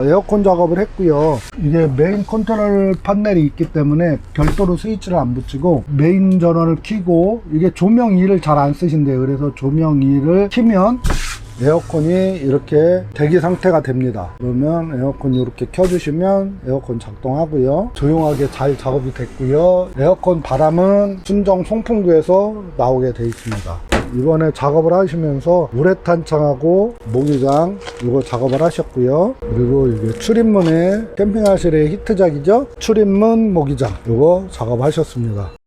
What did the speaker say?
에어컨 작업을 했고요. 이게 메인 컨트롤 판넬이 있기 때문에 별도로 스위치를 안 붙이고 메인 전원을 켜고, 이게 조명 2를 잘 안 쓰신대요. 그래서 조명 2를 켜면 에어컨이 이렇게 대기 상태가 됩니다. 그러면 에어컨 이렇게 켜주시면 에어컨 작동하고요. 조용하게 잘 작업이 됐고요. 에어컨 바람은 순정 송풍구에서 나오게 되어 있습니다. 이번에 작업을 하시면서 우레탄 창하고 모기장 이거 작업을 하셨고요. 그리고 이게 출입문에 캠핑하실의 히트작이죠. 출입문 모기장 이거 작업하셨습니다.